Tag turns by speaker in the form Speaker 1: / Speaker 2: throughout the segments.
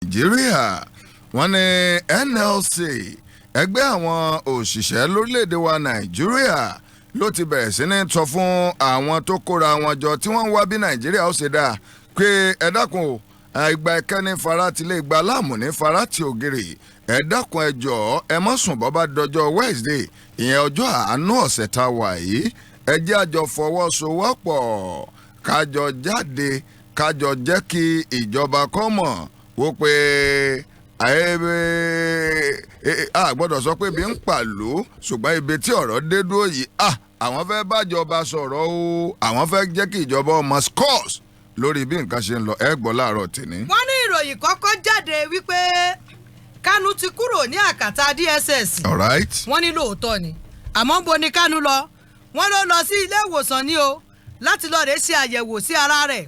Speaker 1: Nàìjíríà wọ́n ní NLC ẹgbẹ́ àwọn òṣìṣẹ́ lórílẹ̀‐èdè wa Nàìjíríà ló ti bẹ̀rẹ̀ sí ní sọ fún àwọn tó kóra wọn jọ tí wọ́n ń wá bí Nàìjíríà ó ṣe dáa pé ẹ dákun o ìgbà ẹ̀kẹ́ni farati lè gba láàmú ní farati ògiri ẹ dákun ẹ jọ̀ọ́ ẹ má sùn bọ́ bá dọjọ́ Wednesday ìyẹn ọjọ́ àánú ọ̀sẹ̀ tá a wà yìí ẹ jẹ́ àjọ fọwọ́sowọ́pọ̀ kájọ jáde kájọ jẹ́ kí ìjọba kọ́ mọ̀ wó pé a gbọ́dọ̀ sọ pé bí ń pàlú ṣùgbọ́n ibi tí ọ̀rọ̀ dé dúró yìí àwọn fẹ́ bájọba sọ̀rọ̀ o àwọn fẹ́ jẹ́ kí ìjọba ọmọ scores lórí bí nǹkan ṣe ń lọ ẹ gbọ́ láàárọ̀ tèmi. wọ́n ní ìròyìn kọ́kọ́ jáde wípé Kánú ti kúrò ní àkàtà DSS. Alright. Wọ́n ní lóòótọ́ ni àmọ́ bo ni Kánú lọ wọ́n ló lọ sí ilé ìwòsàn ni o láti lọ́ọ́ rẹ̀ ṣe àyẹ̀wò sí ara rẹ̀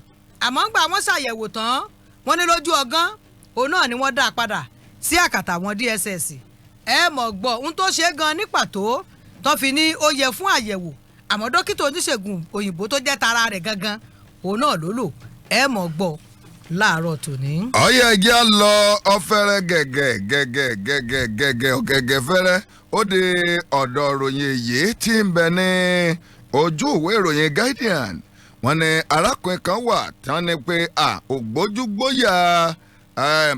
Speaker 1: àmọ́ gbà wọ́n ṣàyẹ̀wò tán wọ́n ní lójú ọgán òun náà ni wọ́n dá a padà sí àkàtà wọn DSS. ẹ mọ̀ gbọ́ ohun tó ṣe gan ní pàtó tó fi ní ó yẹ fún àyẹ̀wò àmọ́ dókítà oníṣègùn òyìnbó tó jẹ́ tara rẹ̀ gangan òun náà ló lò ẹ mọ̀ gbọ́ láàárọ̀ tòní. ọyẹ ẹjẹ lọ ọfẹrẹ gẹgẹ fẹrẹ ó di ọ̀dọ̀ ìròyìn èyí tí ń bẹ ní ojú ìwé ìròyìn Guardian. wọ́n ní arákùnrin kan wà tán ni pé ògbójúgbóyà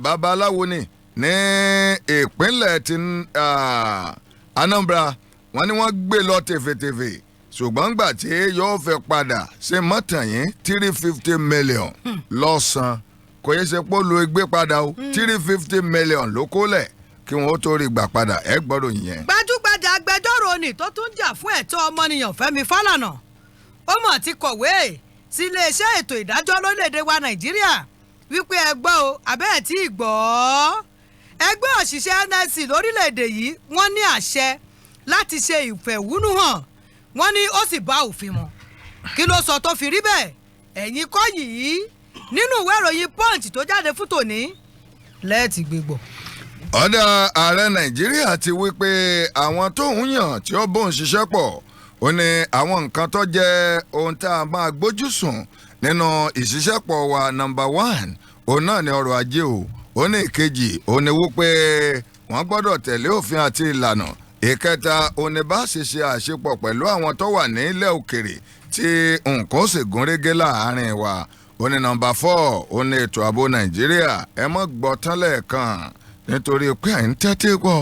Speaker 1: babaláwo ni ní ìpínlẹ̀ ti Anambra wọ́n ní wọ́n gbé lọ tèfètèfè ṣùgbọ́n gbà tí yóò fẹ́ padà ṣe mọ́tàn yín 350 million lọ́sàn kò yẹ ṣe pé lo ẹgbẹ́ padà o 350 million ló kólẹ̀ kí wọ́n tó rí gbà padà ẹ gbọ́dọ̀ yẹn. gbajúgbajà agbẹjọ́rò ni tó tún jà fún ẹ̀tọ́ ọmọnìyàn Fẹ́mi Fálànà ó mọ̀ ti kọ̀wé sí iléeṣẹ́ ètò ìdájọ́ lórílẹ̀‐èdè wa Nàìjíríà wípé ẹ gbọ́ o àbẹ́ ẹ̀ tí ì gbọ́ ẹgbẹ́ òṣìṣẹ́ NLC lórílẹ̀‐èdè yìí wọ́n ní àṣẹ láti ṣe ìfẹ̀hónúhàn wọ́n ní ó sì bá òfin mu kí ló sọ tó fi rí bẹ́ẹ̀ ẹ̀yin kọ́ yìí nínú ìwé ìròyìn Punch tó jáde fún tòní lẹ́ẹ̀tì gbégbọ́. ọ̀dà ààrẹ Nàìjíríà ti wí pé àwọn tó ń yàn tí ó bóun ṣiṣẹ́ pọ̀ ó ní àwọn nǹkan tó jẹ́ ohun tá a máa gbójú sùn nínú ìṣiṣẹ́pọ̀ wa number 1 òun náà ni ọrọ̀ ajé o ó ní ìkejì ó ní wípé wọ́n gbọ́dọ̀ tẹ̀lé òfin àti ìlànà ìkẹta òní bá ṣe ṣe àṣepọ̀ pẹ̀lú àwọn tó wà nílẹ̀ òkèrè tí nǹkan ṣe gúnrégé láàárín wa òní nọ́mbà 4 òní ètò ààbò Nàìjíríà ẹ mọ́ gbọ́ tán lẹ́ẹ̀kan nítorí pé à ń tẹ́tí gbọ́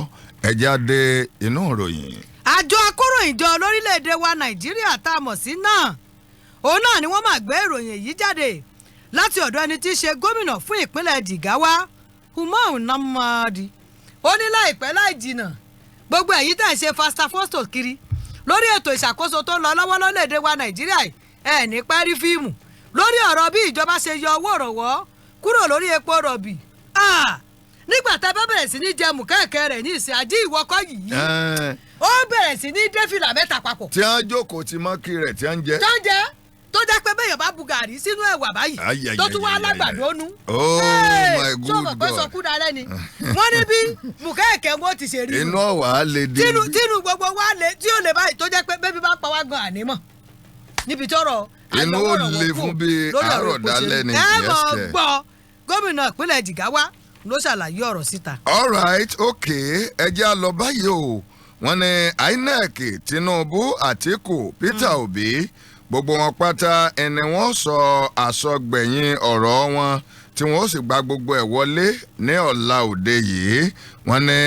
Speaker 1: ẹ̀já dé inú ìròyìn. àjọ akóròyìnjọ lórílẹ̀‐èdè wa Nàìjíríà tá a mọ̀ sí náà òun náà ni wọ́n máa gbé ìròyìn yìí jáde láti ọ̀dọ̀ ẹni tí í ṣe gómìnà fún ìpínlẹ̀ Jigawa Umar Namadi ó ní láìpẹ́ láì jìnnà gbogbo èyí tẹ̀ ṣe fastafosto kiri lórí ètò ìṣàkóso tó ń lọ lọ́wọ́ lórílẹ̀‐èdè wa Nàìjíríà ẹ̀ ní parí fíìmù lórí ọ̀rọ̀ bí ìjọba ṣe yọ owó ìrànwọ́ kúrò lórí epo rọ̀bì nígbà tá a bá bẹ̀rẹ̀ sí ní jẹ mùkẹ́ẹ̀kẹ́ rẹ̀ ní ìsìn àjí ìwọ́kọ́ yìí ó bẹ̀rẹ̀ sí ní dẹ́fìlà mẹ́ta papọ̀. tí wọ́n jókòó ti mọ́kì rẹ̀ tí wọ́n ń jẹ. tó ń jẹ tó jẹ́ pé bẹ́ẹ̀ bá bu gàrí sínú ẹ̀wà báyìí tó tún wá alágbàdo nú. oh my good God sọ pé sọkú dalẹ̀ ni wọ́n ní bí mùkẹ́ẹ̀kẹ́ wọn ti ṣe rí. inú ọ̀wà á le dé. tínú gbogbo wa lè tí ó lè báyìí tó jẹ́ pé bẹ́ẹ̀ bí bá pa wá gan ànímọ̀ níbi tọ́rọ̀ inú ó le fún bí àárọ̀ dalẹ̀ ni
Speaker 2: ẹ mọ̀ gbọ́ gómìnà ìpínlẹ̀ Jigawa ló ṣàlàyé ọ̀rọ̀ síta.
Speaker 1: all right okay ẹ jẹ́ á lọ báyìí o wọ́n ní INEC Tinubu Àtíkù Peter Obi gbogbo wọn pátá ẹni wọ́n sọ àsọgbẹ̀yìn ọ̀rọ̀ wọn tí wọ́n sì gba gbogbo ẹ̀ wọlé ní ọ̀la òde yìí wọ́n ní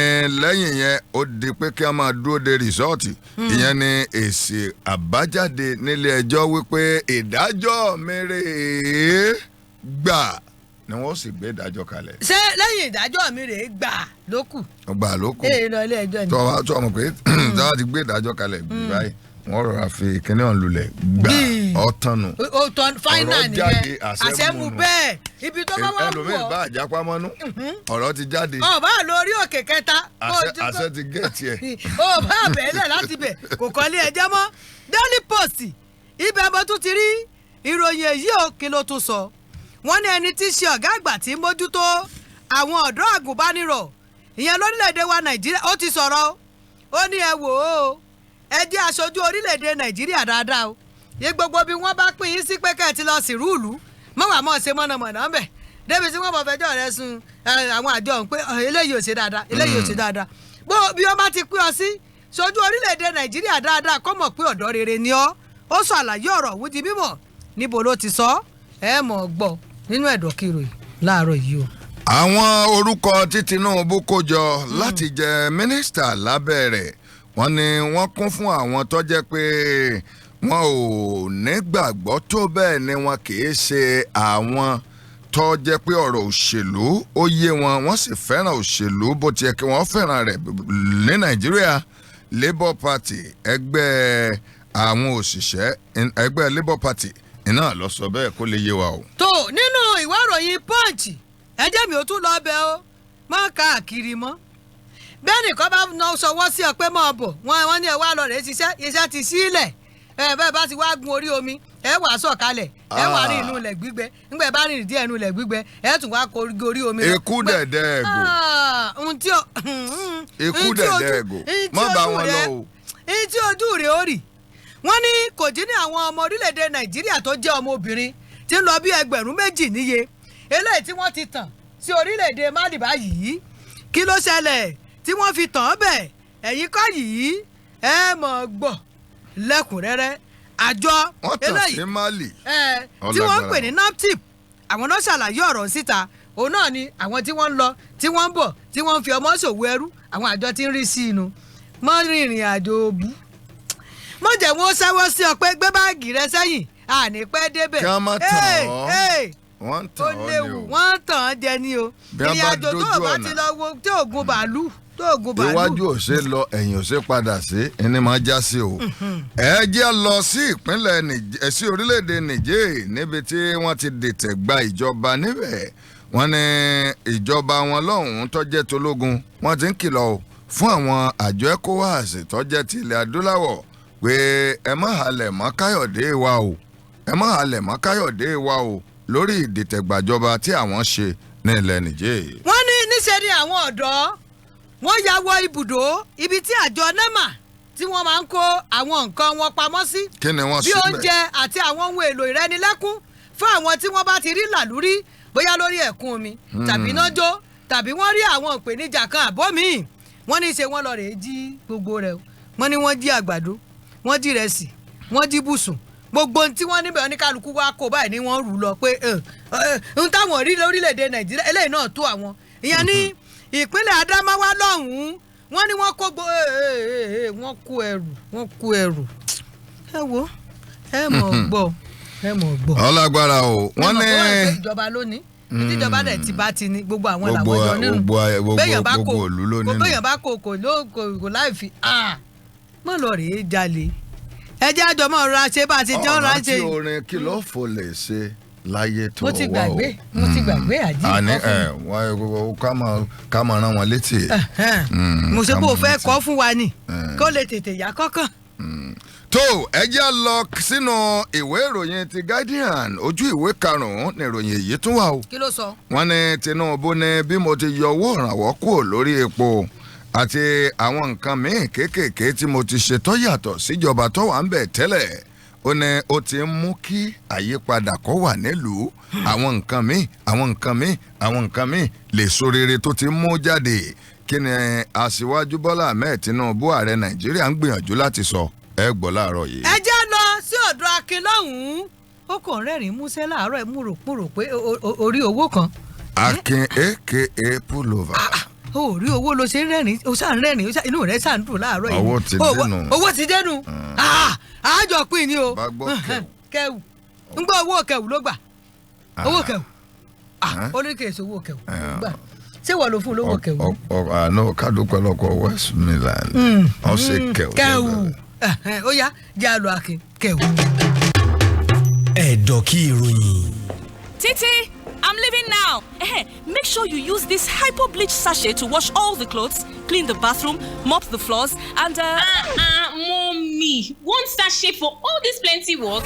Speaker 1: lẹ́yìn yẹn ó di pé kí wọ́n máa dúró de rìsọ́ọ̀tì ìyẹn ni èsì àbájáde nílé ẹjọ́ wípé ìdájọ́ mi rèé gbà ni wọ́n sì gbé ìdájọ́ kalẹ̀.
Speaker 2: ṣé lẹ́yìn ìdájọ́ mi rèé gbà ló kù.
Speaker 1: gbà ló kù
Speaker 2: èè lọ ilé ẹjọ́ ni.
Speaker 1: tọ́ ọmọ pé táwọn ti gbé ìdájọ́ kalẹ̀ báyìí wọ́n rọra fi kíní ọ̀hún lulẹ̀ gbà ọ̀tànù.
Speaker 2: ọ̀tàn fáínà nìyẹn àṣẹ́mu bẹ́ẹ̀ ibi tó bá wà wọ̀.
Speaker 1: ẹlòmíì bá àjápá mọ́nú ọ̀rọ̀ ti jáde.
Speaker 2: ọba lórí òkè kẹta.
Speaker 1: àṣẹ ti gẹ̀ẹ́tì ẹ̀.
Speaker 2: ọba bẹ̀ẹ́lẹ̀ láti bẹ̀ kò kọ́lé ẹjẹ́ mọ́ Daily Post ibẹ̀ mo tún ti rí ìròyìn èyí ò kí ló tún sọ. wọ́n ní ẹni tí í ṣe ọ̀gá àgbà tí ń mójútó àwọn ọ̀dọ́ àgùnbánirọ̀ ìyẹn lórílẹ̀‐èdè wa Nàìjíríà ó ti sọ̀rọ̀ ó ní ẹ wò ó ẹ jẹ́ aṣojú orílẹ̀‐èdè Nàìjíríà dáadáa o yé gbogbo bí wọ́n bá pín yín sí pé kẹ́ ẹ ti lọ sí rúùlù mọ́wàá mọ́ ṣe mọ̀nàmọ́ná ń bẹ̀ débi tí wọ́n bọ̀ fẹjọ́ rẹ sùn àwọn àjọ ọ̀hún pé eléyìí ò ṣe dáadáa eléyìí ò ṣe dáadáa bó bí wọ́n bá ti pín ọ sí sojú orílẹ̀-èdè nàìjíríà dáadáa kọ́ mọ̀ pé ọ̀dọ́ rere ni ọ́ ó sọ àlàyé ọ̀rọ̀ ọ̀hún di mímọ̀ níbo ló ti sọ ẹ mọ̀ gbọ́ nínú ẹ̀dọ̀kí ìròyìn láàárọ̀ yìí o.
Speaker 1: àwọn orúkọ tí Tinubu kó jọ láti jẹ mínísítà lábẹ́ rẹ̀ wọ́n ní wọ́n kún fún àwọn tó jẹ́ pé wọn ò nígbàgbọ́ tó bẹ́ẹ̀ ni wọn kì í ṣe àwọn tó jẹ́ pé ọ̀rọ̀ òṣèlú ó yé wọn wọ́n sì fẹ́ràn òṣèlú bó tiẹ̀ kí wọ́n fẹ́ràn rẹ̀ ní Nàìjíríà. Labour Party ẹgbẹ́ àwọn òṣìṣẹ́ ẹgbẹ́ Labour Party iná lọ sọ bẹ́ẹ̀ kó lè yé wa o.
Speaker 2: tó nínú ìwé ìròyìn Punch ẹjẹ́ mi ò tún lọ bẹ ó má káàkiri mọ́ bẹ́ẹ̀ nìkan bá sọwọ́ sí ọ pé mọ́ ọ bọ̀ wọ́n ní ẹ wá lọ rẹ̀ ṣiṣẹ́ iṣẹ́ ti sílẹ̀ bẹ́ẹ̀ bá ti wá gun orí omi ẹ wà sọ̀kalẹ̀ ẹ wà rìn inú ilẹ̀ gbígbẹ ńgbẹ bá rìn díẹ̀ inú ilẹ̀ gbígbẹ ẹ tún wá gorí omi.
Speaker 1: Ikú dẹ̀dẹ̀ ẹ̀gò. Ikú dẹ̀dẹ̀ ẹ̀gò má bá wọn lọ o.
Speaker 2: èyí tí ojú rẹ̀ ó rì wọ́n ní kò dín ní àwọn ọmọ orílẹ̀-èdè Nàìjíríà tó jẹ́ ọmọ obìnrin tí ń lọ bí 2,000 níye eléyìí tí wọ́n ti tàn sí orílẹ̀-èdè Mali báyìí kí ló ṣẹlẹ̀ tí wọ́n fi tàn án bẹ̀ ẹ̀yìn kọ́ yìí ẹ mọ̀ gbọ́ lẹ́kùnrẹ́rẹ́ àjọ eléyìí tí wọ́n ń pè ní naptip àwọn náà ṣàlàyé ọ̀rọ̀ síta òun náà ni àwọn tí wọ́n ń lọ tí wọ́n ń bọ̀ tí wọ́n ń fi ọmọ ṣòwò ẹrú àwọn àjọ tí ń rí sí inú mọ́ rìnrìn àjò òbú mọ́ jẹ́ wọ́n ṣẹ́wọ́ sí ọ pé gbé báàgì rẹ sẹ́yìn àní pẹ́ débẹ̀
Speaker 1: kí wọ́n má tàn ọ́ wọ́n tàn ọ́ ni o
Speaker 2: wọ́n tàn ọ́ jẹ ní o ìrìn àjò tó o bá ti lọ wo tí ògùn bàálù
Speaker 1: iwájú ò ṣe lọ ẹ̀yìn ò ṣe padà sí ẹni máa já sí o. ẹ jẹ́ lọ sí ìpínlẹ̀ sí orílẹ̀-èdè Niger níbi tí wọ́n ti dètè gba ìjọba níbẹ̀ wọ́n ní ìjọba wọn lọ́hùn-ún tó jẹ́ tológun wọ́n ti ń kìlọ̀ fún àwọn àjọ ECOWAS tó jẹ́ ti ilẹ̀ adúláwọ̀ pé ẹ má halẹ̀ mọ́ Káyọ̀dé wa o ẹ má halẹ̀ mọ́ Káyọ̀dé wa o lórí ìdìtẹ̀gbàjọba tí àwọn ṣe ní ilẹ̀ Niger.
Speaker 2: wọ́n ní níṣẹ́ ni àwọn ọ̀dọ́ wọ́n ya wọ ibùdó ibi tí àjọ NEMA tí wọ́n máa ń kó àwọn nǹkan wọn pamọ́ sí.
Speaker 1: kí ni wọ́n
Speaker 2: bí oúnjẹ àti àwọn ohun èlò ìrẹnilẹ́kún fún àwọn tí wọ́n bá ti rí làlúrí bóyá lórí ẹ̀kún omi tàbí nájó tàbí wọ́n rí àwọn ìpèníjà kan àbọ̀ míì wọ́n ní í ṣe wọ́n lọ rèé jí gbogbo rẹ̀ wọ́n ní wọ́n jí àgbàdo wọ́n jí rẹsì wọ́n jí bùsùn gbogbo ohun tí wọ́n níbẹ̀ oníkálukú wá kó báyìí ni wọ́n rù lọ pé ohun táwọn rí lórílẹ̀‐èdè Nàìjíríà eléyìí náà tó àwọn ìyẹn ní ìpínlẹ̀ Adamawa lọ́hùn-ún wọ́n ní wọ́n kó ẹrù ẹ wo ẹ mọ̀ gbọ́.
Speaker 1: ọlágbára o wọ́n ní
Speaker 2: ìjọba lónìí ìjọba rẹ̀ ti bá ti ní gbogbo àwọn làwọn jọ nínú bẹ́yàn bá kò láì fi mọ́ lọ rèé jalè ẹ jẹ́ àjọ mọ́ ra ṣe bá ti jọ́ ra ṣe.
Speaker 1: ọ̀rọ̀ tí orin kìlọ̀ fò lè ṣe láyé tó wà o.
Speaker 2: mo ti gbàgbé àjí
Speaker 1: ká máa rán wọn létí.
Speaker 2: mo ṣe bó o fẹ́ kọ́ fún wa ni kó lè tètè yá kọ́kàn.
Speaker 1: tó ẹ jẹ́ lọ sínú ìwé ìròyìn ti Guardian ojú ìwé 5 ní ìròyìn èyí tún wà o.
Speaker 2: kí ló sọ.
Speaker 1: wọ́n ní Tinubu ní bí mo ti yọ owó ìrànwọ́ kúrò lórí epo àti àwọn nǹkan míì kéékèèké tí mo ti ṣe tó yàtọ̀ síjọba tó wà ń bẹ̀ tẹ́lẹ̀ ó ní ó ti ń mú kí àyípadà kó wà nílùú àwọn nǹkan míì lè so rere tó ti mú jáde kí ni aṣíwájú Bọ́lá Ahmed Tinubu ààrẹ Nàìjíríà ń gbìyànjú láti sọ ẹ gbọ́ láàárọ̀ yìí.
Speaker 2: ẹ jẹ́ lọ sí ọ̀dọ̀ Akin lọ́hùn-ún ó kàn rẹ́rìn-ín músẹ́ láàárọ̀ ẹ̀ múrò pé orí owó kan.
Speaker 1: Akin aka pullover.
Speaker 2: Orí owó ló ṣe ń rẹ́rìn ó ṣàn rẹ́rìn inú rẹ̀ ṣàn dùn láàárọ̀ yìí. owó ti dẹnu àjọ pín ni o kẹwù ń gbọ́ owó kẹwù ló gbà owó kẹwù ó ní kí èso owó kẹwù ló gbà ṣé wọ́n ló fún olówó kẹwù.
Speaker 1: àná kádùpẹ́ lọ́kọ̀ West Midland ọ̀sẹ̀ kẹwù.
Speaker 2: ó yá jẹ́ àlọ́ Akin kẹwù.
Speaker 3: Ẹ̀dọ̀kí ìròyìn.
Speaker 4: Títí, I'm leaving now. Make sure you use this hypo bleach sachet to wash all the clothes, clean the bathroom, mop the floors, and
Speaker 5: Mommy, one sachet for all this plenty work?